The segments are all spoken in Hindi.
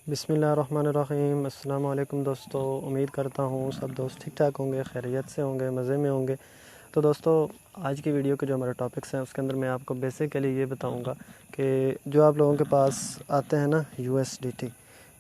बिस्मिल्लाहिर्रहमानिर्रहीम। अस्सलाम वालेकुम दोस्तों, उम्मीद करता हूँ सब दोस्त ठीक ठाक होंगे, खैरियत से होंगे, मज़े में होंगे। तो दोस्तों, आज की वीडियो के जो हमारे टॉपिक्स हैं उसके अंदर मैं आपको बेसिकली ये बताऊँगा कि जो आप लोगों के पास आते हैं ना USDT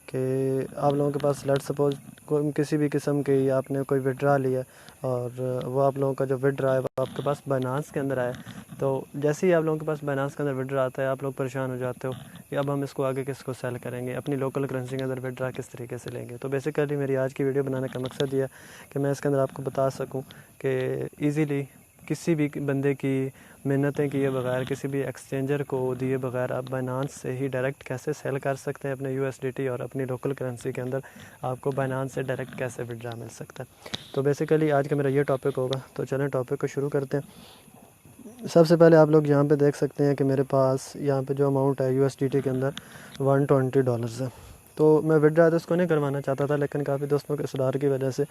कि आप लोगों के पास लेट सपोज कोई किसी भी किस्म की आपने कोई विड्रा लिया और वो आप लोगों का जो विड्रा है वो आपके पास बाइनांस के अंदर आया। तो जैसे ही आप लोगों के पास बाइनांस के अंदर विड्रा आता है, आप लोग परेशान हो जाते हो कि अब हम इसको आगे किसको सेल करेंगे, अपनी लोकल करेंसी के अंदर विड्रा किस तरीके से लेंगे। तो बेसिकली मेरी आज की वीडियो बनाने का मकसद ये है कि मैं इसके अंदर आपको बता सकूं कि ईज़िली किसी भी बंदे की मेहनतें किए बगैर, किसी भी एक्सचेंजर को दिए बगैर आप बाइनांस से ही डायरेक्ट कैसे सेल कर सकते हैं अपने USDT, और अपनी लोकल करेंसी के अंदर आपको बाइनांस से डायरेक्ट कैसे विड्रा मिल सकता है। तो बेसिकली आज का मेरा ये टॉपिक होगा। तो चलें टॉपिक को शुरू करते हैं। सबसे पहले आप लोग यहाँ पे देख सकते हैं कि मेरे पास यहाँ पे जो अमाउंट है USDT के अंदर $120 है। तो मैं विड्रा तो इसको नहीं करवाना चाहता था, लेकिन काफ़ी दोस्तों के सुधार की वजह से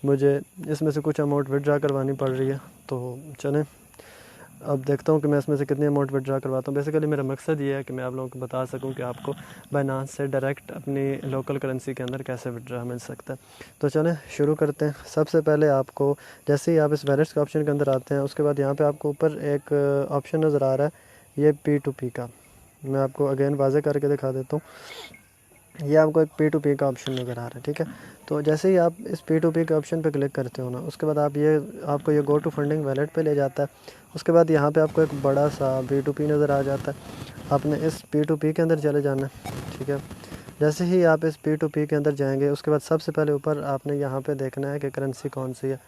मुझे इसमें से कुछ अमाउंट विड्रा करवानी पड़ रही है। तो चलें अब देखता हूँ कि मैं इसमें से कितनी अमाउंट विड्रा करवाता हूँ। बेसिकली मेरा मकसद ये है कि मैं आप लोगों को बता सकूँ कि आपको बाइनांस से डायरेक्ट अपनी लोकल करेंसी के अंदर कैसे विड्रा मिल सकता है। तो चलें शुरू करते हैं। सबसे पहले आपको जैसे ही आप इस वैलेट्स के ऑप्शन के अंदर आते हैं, उसके बाद यहाँ पे आपको ऊपर एक ऑप्शन नज़र आ रहा है, ये P2P का। मैं आपको अगेन वाज़े करके दिखा देता हूँ। ये आपको एक P2P का ऑप्शन नज़र आ रहा है, ठीक है। तो जैसे ही आप इस P2P के ऑप्शन पे क्लिक करते हो ना, उसके बाद आपको ये गो टू फंडिंग वैलेट पे ले जाता है। उसके बाद यहाँ पे आपको एक बड़ा सा P2P नज़र आ जाता है। आपने इस P2P के अंदर चले जाना है, ठीक है। जैसे ही आप इस P2P के अंदर जाएंगे, उसके बाद सबसे पहले ऊपर आपने यहाँ पे देखना है कि करेंसी कौन सी है।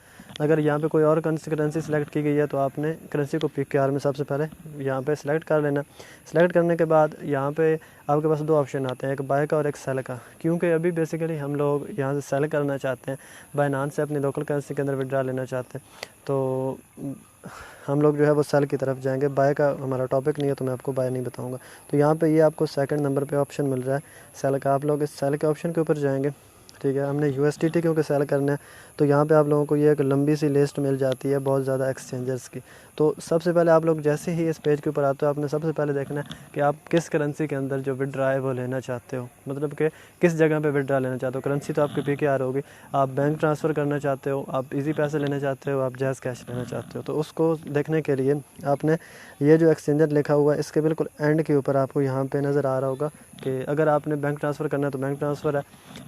अगर यहाँ पे कोई और करेंसी सेलेक्ट की गई है तो आपने करेंसी को PKR में सबसे पहले यहाँ पे सेलेक्ट कर लेना। सेलेक्ट करने के बाद यहाँ पे आपके पास दो ऑप्शन आते हैं, एक बाय का और एक सेल का। क्योंकि अभी बेसिकली हम लोग यहाँ से सेल करना चाहते हैं, बाइनांस से अपनी लोकल करेंसी के अंदर विड्रा लेना चाहते हैं, तो हम लोग जो है वो सेल की तरफ जाएंगे। बाय का हमारा टॉपिक नहीं है तो मैं आपको बाय नहीं बताऊंगा। तो यहाँ पे ये आपको सेकंड नंबर पे ऑप्शन मिल रहा है सेल का। आप लोग इस सेल के ऑप्शन के ऊपर जाएंगे, ठीक है। हमने USDT क्योंकि सेल करना है, तो यहाँ पे आप लोगों को ये एक लंबी सी लिस्ट मिल जाती है बहुत ज़्यादा एक्सचेंजर्स की। तो सबसे पहले आप लोग जैसे ही इस पेज के ऊपर आते हो, आपने सबसे पहले देखना है कि आप किस करेंसी के अंदर जो विड्रा है वो लेना चाहते हो, मतलब कि किस जगह पे विड्रा लेना चाहते हो। करेंसी तो आपकी PKR होगी। आप बैंक ट्रांसफ़र करना चाहते हो, आप इजी पैसे लेना चाहते हो, आप जैज़ कैश लेना चाहते हो। तो उसको देखने के लिए आपने ये जो एक्सचेंजर लिखा हुआ है, इसके बिल्कुल एंड के ऊपर आपको यहाँ पे नज़र आ रहा होगा कि अगर आपने बैंक ट्रांसफ़र करना है तो बैंक ट्रांसफ़र है,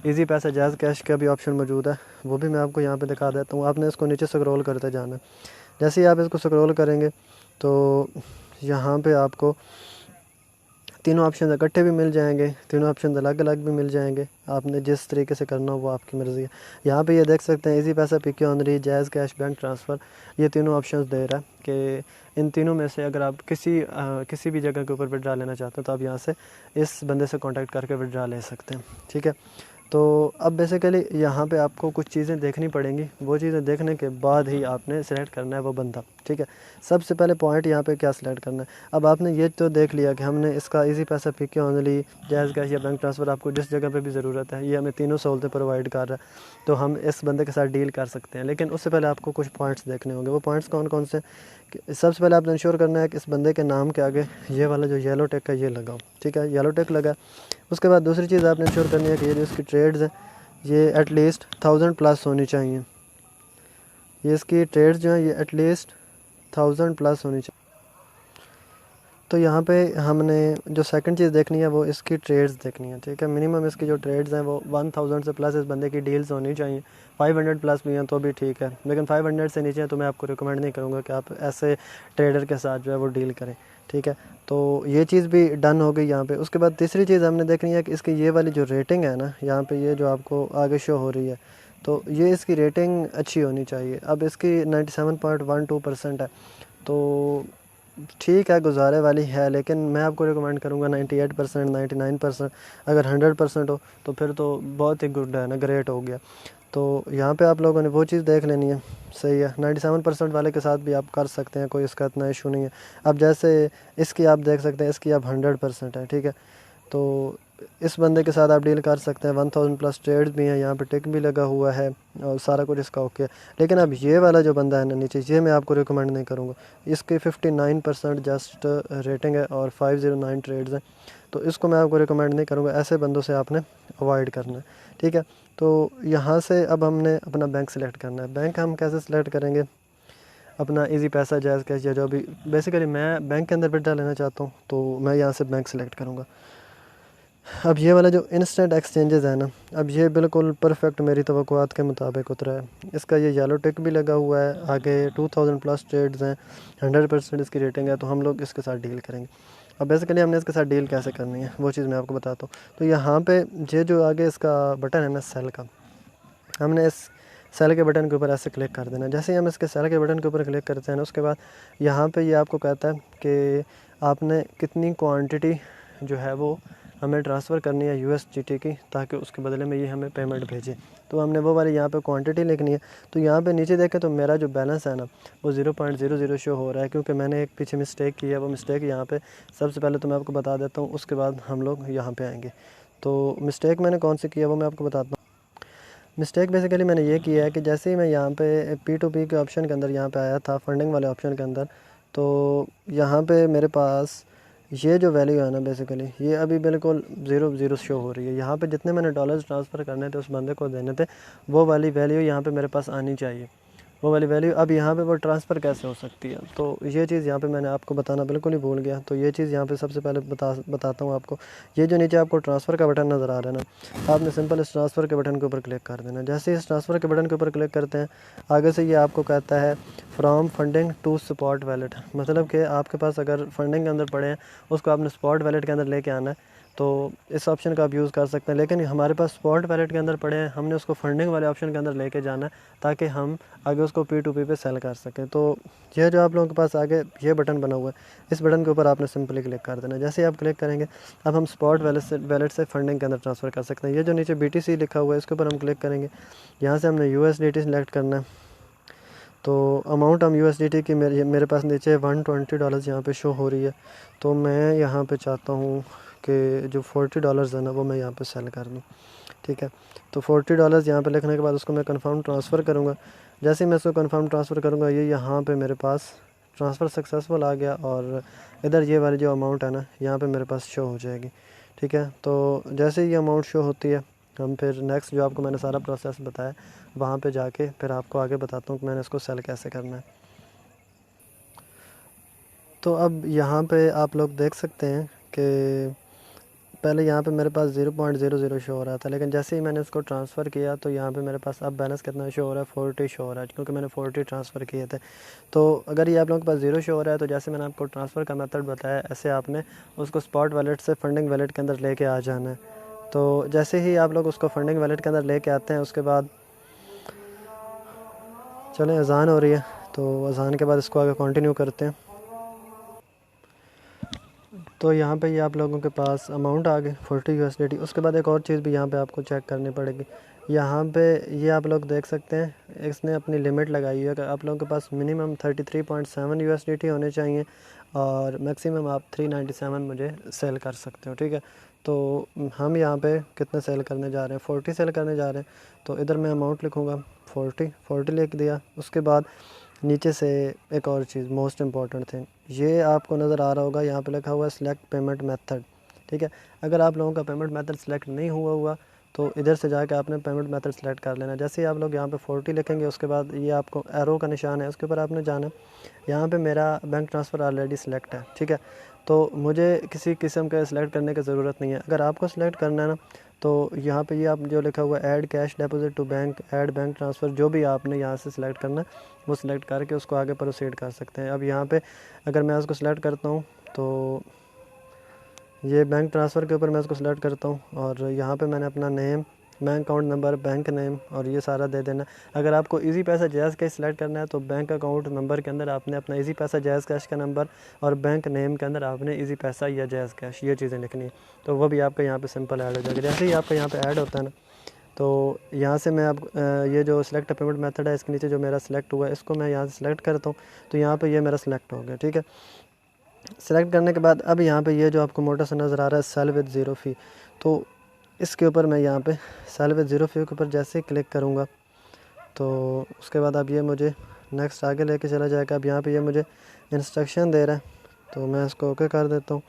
इजी पैसा जैज़ कैश का भी ऑप्शन मौजूद है, वो भी मैं आपको यहाँ पे दिखा देता हूँ। आपने इसको नीचे स्क्रॉल करते जाना है। जैसे ही आप इसको स्क्रॉल करेंगे तो यहाँ पे आपको तीनों ऑप्शन इकट्ठे भी मिल जाएंगे, तीनों ऑप्शन अलग अलग भी मिल जाएंगे। आपने जिस तरीके से करना हो वो आपकी मर्ज़ी है। यहाँ पे ये देख सकते हैं इजी पैसा, PK ऑनरी, जैज़ कैश, बैंक ट्रांसफ़र, ये तीनों ऑप्शंस दे रहा है कि इन तीनों में से अगर आप किसी भी जगह के ऊपर विड्रा लेना चाहते हो तो आप यहाँ से इस बंदे से कॉन्टैक्ट करके विड्रा ले सकते हैं, ठीक है। तो अब बेसिकली यहाँ पे आपको कुछ चीज़ें देखनी पड़ेंगी। वो चीज़ें देखने के बाद ही आपने सेलेक्ट करना है वो बंदा, ठीक है। सबसे पहले पॉइंट यहाँ पे क्या सेलेक्ट करना है। अब आपने ये तो देख लिया कि हमने इसका इजी पैसा, PK ऑनली, जैज़ कैश या बैंक ट्रांसफ़र, आपको जिस जगह पे भी ज़रूरत है ये हमें तीनों सहूलतें प्रोवाइड कर रहा है, तो हम इस बंदे के साथ डील कर सकते हैं। लेकिन उससे पहले आपको कुछ पॉइंट्स देखने होंगे। वो पॉइंट्स कौन कौन से? सबसे पहले आपने इंश्योर करना है कि इस बंदे के नाम के आगे ये वाला जो येलो टिक है ये लगाओ, ठीक है। येलो टिक लगा। उसके बाद दूसरी चीज़ आपने इंश्योर करनी है कि ये जो इसकी ट्रेड्स हैं ये एटलीस्ट 1000+ होनी चाहिए। ये इसकी ट्रेड्स जो हैं ये एटलीस्ट 1000+ होनी चाहिए। तो यहाँ पे हमने जो सेकंड चीज़ देखनी है वो इसकी ट्रेड्स देखनी है, ठीक है। मिनिमम इसकी जो ट्रेड्स हैं वो 1000 से प्लस इस बंदे की डील्स होनी चाहिए। 500+ भी हैं तो भी ठीक है, लेकिन 500 से नीचे तो मैं आपको रिकमेंड नहीं करूँगा कि आप ऐसे ट्रेडर के साथ जो है वो डील करें, ठीक है। तो ये चीज़ भी डन हो गई यहाँ पे। उसके बाद तीसरी चीज़ हमने देखनी है कि इसकी ये वाली जो रेटिंग है ना, यहाँ पे ये जो आपको आगे शो हो रही है, तो ये इसकी रेटिंग अच्छी होनी चाहिए। अब इसकी 97.12% है, तो ठीक है, गुजारे वाली है, लेकिन मैं आपको रिकमेंड करूँगा 98%, 99%। अगर 100% हो तो फिर तो बहुत ही गुड है ना, ग्रेट हो गया। तो यहाँ पे आप लोगों ने वो चीज़ देख लेनी है, सही है। 97% वाले के साथ भी आप कर सकते हैं, कोई इसका इतना इशू नहीं है। अब जैसे इसकी आप देख सकते हैं, इसकी अब 100% है, ठीक है। तो इस बंदे के साथ आप डील कर सकते हैं। 1000 प्लस ट्रेड्स भी हैं, यहाँ पे टिक भी लगा हुआ है और सारा कुछ इसका ओके है। लेकिन अब ये वाला जो बंदा है ना नीचे, ये मैं आपको रिकमेंड नहीं करूँगा। इसकी 59% जस्ट रेटिंग है और 509 ट्रेड्स हैं, तो इसको मैं आपको रिकमेंड नहीं करूँगा। ऐसे बंदों से आपने अवॉइड करना है, ठीक है। तो यहाँ से अब हमने अपना बैंक सेलेक्ट करना है। बैंक हम कैसे सेलेक्ट करेंगे? अपना इजी पैसा, जायज़ कैश या जो भी, बेसिकली मैं बैंक के अंदर विड्रॉ लेना चाहता हूँ, तो मैं यहाँ से बैंक सेलेक्ट करूँगा। अब ये वाला जो इंस्टेंट एक्सचेंजेस है ना, अब ये बिल्कुल परफेक्ट मेरी तवक्कुआत के मुताबिक उतरा है। इसका ये येलो टिक भी लगा हुआ है, आगे 2000 प्लस ट्रेड्स हैं, 100% इसकी रेटिंग है, तो हम लोग इसके साथ डील करेंगे। अब बेसिकली हमने इसके साथ डील कैसे करनी है वो चीज़ मैं आपको बताता हूँ। तो यहाँ पे ये जो आगे इसका बटन है ना सेल का, हमने इस सेल के बटन के ऊपर ऐसे क्लिक कर देना। जैसे ही हम इसके सेल के बटन के ऊपर क्लिक करते हैं ना, उसके बाद यहाँ पे ये आपको कहता है कि आपने कितनी क्वांटिटी जो है वो हमें ट्रांसफ़र करनी है USDT की, ताकि उसके बदले में ये हमें पेमेंट भेजे। तो हमने वो वाली यहाँ पे क्वांटिटी लिखनी है। तो यहाँ पे नीचे देखें तो मेरा जो बैलेंस है ना वो 0.00 शो हो रहा है, क्योंकि मैंने एक पीछे मिस्टेक की है। वो मिस्टेक यहाँ पे सबसे पहले तो मैं आपको बता देता हूँ, उसके बाद हम लोग यहाँ पे आएंगे। तो मिस्टेक मैंने कौन सी की है वो मैं आपको बताता हूँ। मिस्टेक बेसिकली मैंने ये किया है कि जैसे ही मैं यहाँ पे P2P के ऑप्शन के अंदर यहाँ पे आया था, फंडिंग वाले ऑप्शन के अंदर, तो यहाँ पे मेरे पास ये जो वैल्यू है ना बेसिकली ये अभी बिल्कुल 0 शो हो रही है। यहाँ पे जितने मैंने डॉलर्स ट्रांसफ़र करने थे उस बंदे को देने थे, वो वाली वैल्यू यहाँ पे मेरे पास आनी चाहिए, वो वाली वैल्यू। अब यहाँ पे वो ट्रांसफ़र कैसे हो सकती है, तो ये चीज़ यहाँ पे मैंने आपको बताना बिल्कुल ही भूल गया। तो ये चीज़ यहाँ पे सबसे पहले बताता हूँ आपको। ये जो नीचे आपको ट्रांसफ़र का बटन नज़र आ रहा है ना, आपने सिंपल इस ट्रांसफ़र के बटन के ऊपर क्लिक कर देना। जैसे ही इस ट्रांसफ़र के बटन के ऊपर क्लिक करते हैं, आगे से ये आपको कहता है from funding to spot wallet, मतलब कि आपके पास अगर फंडिंग के अंदर पड़े हैं उसको आपने स्पॉट वैलेट के अंदर लेके आना है, तो इस ऑप्शन का आप यूज़ कर सकते हैं। लेकिन हमारे पास स्पॉट वैलेट के अंदर पड़े हैं, हमने उसको फंडिंग वाले ऑप्शन के अंदर लेके जाना है, ताकि हम आगे उसको P2P पे सेल कर सकें। तो यह जो आप लोगों के पास आगे ये बटन बना हुआ है, इस बटन के ऊपर आपने सिंपली क्लिक कर देना। जैसे ही आप क्लिक करेंगे, अब हम स्पॉट वैलेट से फंडिंग के अंदर ट्रांसफ़र कर सकते हैं। ये जो नीचे BTC लिखा हुआ है इसके ऊपर हम क्लिक करेंगे। यहाँ से हमने USDT सेलेक्ट करना है। तो अमाउंट हम USDT की मेरे पास नीचे $120 यहाँ पे शो हो रही है। तो मैं यहाँ पे चाहता हूँ कि जो $40 है ना वो मैं यहाँ पे सेल कर दूँ, ठीक है। तो $40 यहाँ पे लिखने के बाद उसको मैं कंफर्म ट्रांसफ़र करूँगा। जैसे ही मैं इसको कंफर्म ट्रांसफ़र करूँगा, ये यहाँ पे मेरे पास ट्रांसफ़र सक्सेसफुल आ गया और इधर ये वाली जो अमाउंट है ना यहाँ पे मेरे पास शो हो जाएगी, ठीक है। तो जैसे ही ये अमाउंट शो होती है, हम फिर नेक्स्ट जो आपको मैंने सारा प्रोसेस बताया वहाँ पे जाके फिर आपको आगे बताता हूँ कि मैंने इसको सेल कैसे करना है। तो अब यहाँ पे आप लोग देख सकते हैं कि पहले यहाँ पे मेरे पास 0.00 शो हो रहा था, लेकिन जैसे ही मैंने इसको ट्रांसफ़र किया तो यहाँ पे मेरे पास अब बैलेंस कितना शो हो रहा है, 40 शो हो रहा है, क्योंकि मैंने 40 ट्रांसफ़र किए थे। तो अगर ये आप लोगों के पास 0 शो हो रहा है, तो जैसे मैंने आपको ट्रांसफ़र का मेथड बताया, ऐसे आपने उसको स्पॉट वैलेट से फंडिंग वैलेट के अंदर लेके आ जाना है। तो जैसे ही आप लोग उसको फंडिंग वैलेट के अंदर लेके आते हैं, उसके बाद चलें अज़ान हो रही है, तो अज़ान के बाद इसको आगे कंटिन्यू करते हैं। तो यहाँ पे ये आप लोगों के पास अमाउंट आ गई 40 USDT। उसके बाद एक और चीज़ भी यहाँ पे आपको चेक करनी पड़ेगी। यहाँ पे ये आप लोग देख सकते हैं, इसने अपनी लिमिट लगाई है कि आप लोगों के पास मिनिमम 33.7 USDT होने चाहिए और मैक्सिमम आप 397 मुझे सेल कर सकते हो, ठीक है। तो हम यहाँ पे कितने सेल करने जा रहे हैं, 40 सेल करने जा रहे हैं। तो इधर मैं अमाउंट लिखूँगा 40 लिख दिया। उसके बाद नीचे से एक और चीज़ मोस्ट इम्पॉर्टेंट थिंग, ये आपको नज़र आ रहा होगा, यहाँ पे लिखा हुआ है सिलेक्ट पेमेंट मेथड, ठीक है। अगर आप लोगों का पेमेंट मेथड सेलेक्ट नहीं हुआ तो इधर से जाके आपने पेमेंट मेथड सेलेक्ट कर लेना। जैसे ही आप लोग यहाँ पे 40 लिखेंगे, उसके बाद ये आपको एरो का निशान है, उसके ऊपर आपने जाना। यहाँ पे मेरा बैंक ट्रांसफ़र ऑलरेडी सिलेक्ट है, ठीक है। तो मुझे किसी किस्म का सिलेक्ट करने की ज़रूरत नहीं है। अगर आपको सिलेक्ट करना है ना, तो यहाँ पे ये आप जो लिखा हुआ है add cash deposit to bank, add bank transfer, जो भी आपने यहाँ से सिलेक्ट करना है वो सिलेक्ट करके उसको आगे प्रोसीड कर सकते हैं। अब यहाँ पे अगर मैं उसको सिलेक्ट करता हूँ तो ये बैंक ट्रांसफ़र के ऊपर मैं उसको सिलेक्ट करता हूँ और यहाँ पे मैंने अपना name, bank account number, bank name और ये सारा दे देना। अगर आपको इजी पैसा जायज़ कैश सिलेक्ट करना है तो बैंक अकाउंट नंबर के अंदर आपने अपना इजी पैसा जायज़ कैश का नंबर और बैंक नेम के अंदर आपने इजी पैसा या जायज़ कैश ये चीज़ें लिखनी है। तो वो भी आपका यहाँ पे सिंपल ऐड हो जाएगा। जैसे ही आपका यहाँ पे ऐड होता है ना, तो यहाँ से मैं अब ये जो सिलेक्ट पेमेंट मेथड है, इसके नीचे जो मेरा सिलेक्ट हुआ है इसको मैं यहाँ से सिलेक्ट करता हूँ। तो यहाँ पर ये मेरा सिलेक्ट हो गया, ठीक है। सेलेक्ट करने के बाद अब यहाँ पे ये जो आपको मोटा सा नज़र आ रहा है सेल विद ज़ीरो फ़ी, तो इसके ऊपर मैं यहाँ पे सेल विद ज़ीरो फ़ी के ऊपर जैसे ही क्लिक करूँगा तो उसके बाद अब ये मुझे नेक्स्ट आगे लेके चला जाएगा। अब यहाँ पे ये मुझे इंस्ट्रक्शन दे रहा है, तो मैं इसको ओके कर देता हूँ।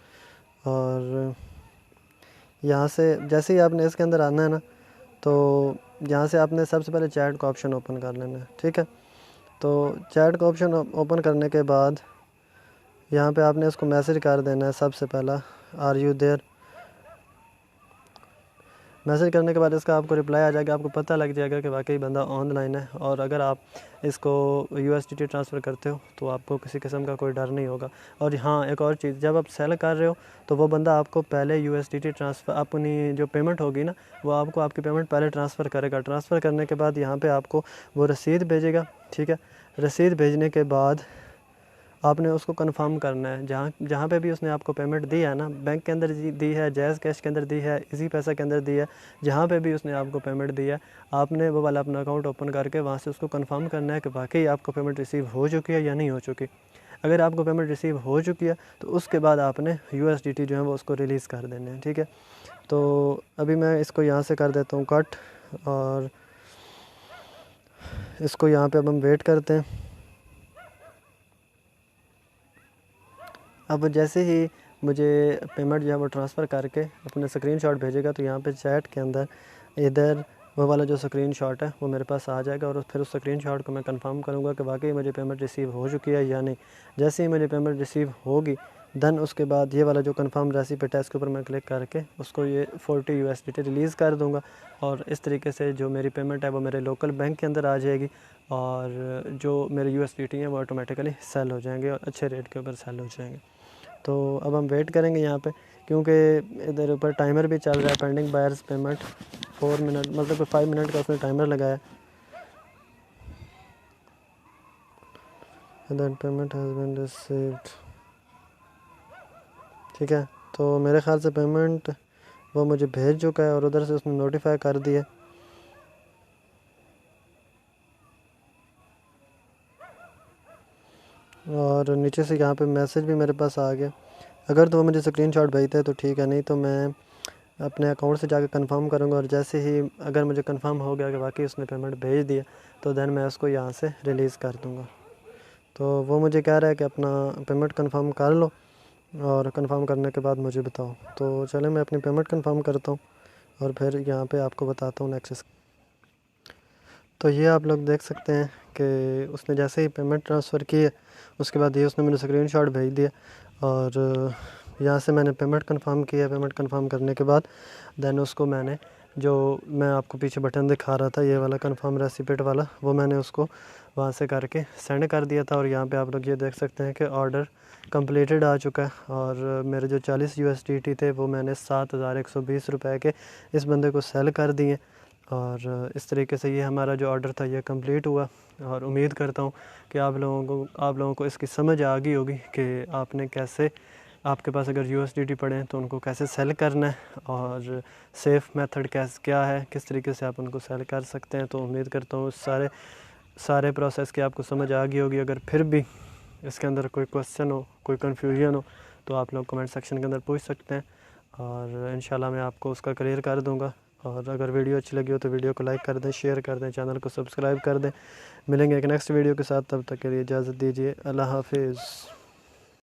और यहाँ से जैसे ही आपने इसके अंदर आना है ना, तो यहाँ से आपने सबसे पहले चैट का ऑप्शन ओपन कर लेना है, ठीक है। तो चैट का ऑप्शन ओपन करने के बाद यहाँ पे आपने इसको मैसेज कर देना है सबसे पहला, आर यू देयर। मैसेज करने के बाद इसका आपको रिप्लाई आ जाएगा, आपको पता लग जाएगा कि वाकई बंदा ऑनलाइन है। और अगर आप इसको USDT ट्रांसफ़र करते हो तो आपको किसी किस्म का कोई डर नहीं होगा। और हाँ, एक और चीज़, जब आप सेल कर रहे हो तो वो बंदा आपको पहले USDT ट्रांसफ़र, अपनी जो पेमेंट होगी ना, वो आपको आपकी पेमेंट पहले ट्रांसफ़र करेगा। ट्रांसफ़र करने के बाद यहाँ पर आपको वो रसीद भेजेगा, ठीक है। रसीद भेजने के बाद आपने उसको कंफर्म करना है। जहाँ पे भी उसने आपको पेमेंट दी है ना, बैंक के अंदर दी है, जैज़ कैश के अंदर दी है, इजी पैसा के अंदर दी है, जहाँ पे भी उसने आपको पेमेंट दी है, आपने वो वाला अपना अकाउंट ओपन करके वहाँ से उसको कंफर्म करना है कि वाकई आपको पेमेंट रिसीव हो चुकी है या नहीं हो चुकी। अगर आपको पेमेंट रिसीव हो चुकी है तो उसके बाद आपने USDT जो है वो उसको रिलीज़ कर देने हैं, ठीक है। तो अभी मैं इसको यहाँ से कर देता हूँ कट, और इसको यहाँ पर अब हम वेट करते हैं। अब जैसे ही मुझे पेमेंट जो है वो ट्रांसफ़र करके अपने स्क्रीनशॉट भेजेगा, तो यहाँ पे चैट के अंदर इधर वो वाला जो स्क्रीनशॉट है वो मेरे पास आ जाएगा। और फिर उस स्क्रीनशॉट को मैं कंफर्म करूँगा कि वाकई मुझे पेमेंट रिसीव हो चुकी है या नहीं। जैसे ही मुझे पेमेंट रिसीव होगी, देन उसके बाद ये वाला जो कंफर्म रेसिपी है इसके ऊपर मैं क्लिक करके उसको ये 40 USDT रिलीज़ कर दूँगा। और इस तरीके से जो मेरी पेमेंट है वो मेरे लोकल बैंक के अंदर आ जाएगी, और जो मेरे USDT हैं वो ऑटोमेटिकली सेल हो जाएंगे और अच्छे रेट के ऊपर सेल हो जाएंगे। तो अब हम वेट करेंगे यहाँ पे, क्योंकि इधर ऊपर टाइमर भी चल रहा है, पेंडिंग बायर्स पेमेंट 4 मिनट, मतलब 5 मिनट का उसने टाइमर लगाया। That payment has been received, ठीक है। तो मेरे ख्याल से पेमेंट वो मुझे भेज चुका है और उधर से उसने नोटिफाई कर दिया। और नीचे से यहाँ पे मैसेज भी मेरे पास आ गया। अगर तो वो मुझे स्क्रीनशॉट भेजते हैं तो ठीक है, नहीं तो मैं अपने अकाउंट से जाकर कंफर्म करूँगा। और जैसे ही अगर मुझे कंफर्म हो गया कि वाकई उसने पेमेंट भेज दिया, तो देन मैं उसको यहाँ से रिलीज़ कर दूँगा। तो वो मुझे कह रहा है कि अपना पेमेंट कंफर्म कर लो और कंफर्म करने के बाद मुझे बताओ। तो चले मैं अपनी पेमेंट कंफर्म करता हूँ और फिर यहाँ पे आपको बताता हूँ नेक्स्ट। तो ये आप लोग देख सकते हैं कि उसने जैसे ही पेमेंट ट्रांसफ़र की है, उसके बाद ये उसने मुझे स्क्रीनशॉट भेज दिया और यहाँ से मैंने पेमेंट कंफर्म किया। पेमेंट कंफर्म करने के बाद देन उसको मैंने, जो मैं आपको पीछे बटन दिखा रहा था ये वाला कंफर्म रेसिप्ट वाला, वो मैंने उसको वहाँ से करके सेंड कर दिया था। और यहाँ पे आप लोग ये देख सकते हैं कि ऑर्डर कंप्लीटेड आ चुका है और मेरे जो 40 USDT थे वो मैंने 7,120 रुपये के इस बंदे को सेल कर दिए। और इस तरीके से ये हमारा जो ऑर्डर था ये कंप्लीट हुआ। और उम्मीद करता हूँ कि आप लोगों को इसकी समझ आ गई होगी कि आपने कैसे, आपके पास अगर USDT पड़े हैं तो उनको कैसे सेल करना है और सेफ़ मेथड क्या है, किस तरीके से आप उनको सेल कर सकते हैं। तो उम्मीद करता हूँ सारे प्रोसेस की आपको समझ आ गई होगी। अगर फिर भी इसके अंदर कोई क्वेश्चन हो, कोई कन्फ्यूजन हो, तो आप लोग कमेंट सेक्शन के अंदर पूछ सकते हैं और इंशाल्लाह मैं आपको उसका क्लियर कर दूँगा। और अगर वीडियो अच्छी लगी हो तो वीडियो को लाइक कर दें, शेयर कर दें, चैनल को सब्सक्राइब कर दें। मिलेंगे एक नेक्स्ट वीडियो के साथ, तब तक के लिए इजाज़त दीजिए। अल्लाह हाफिज़।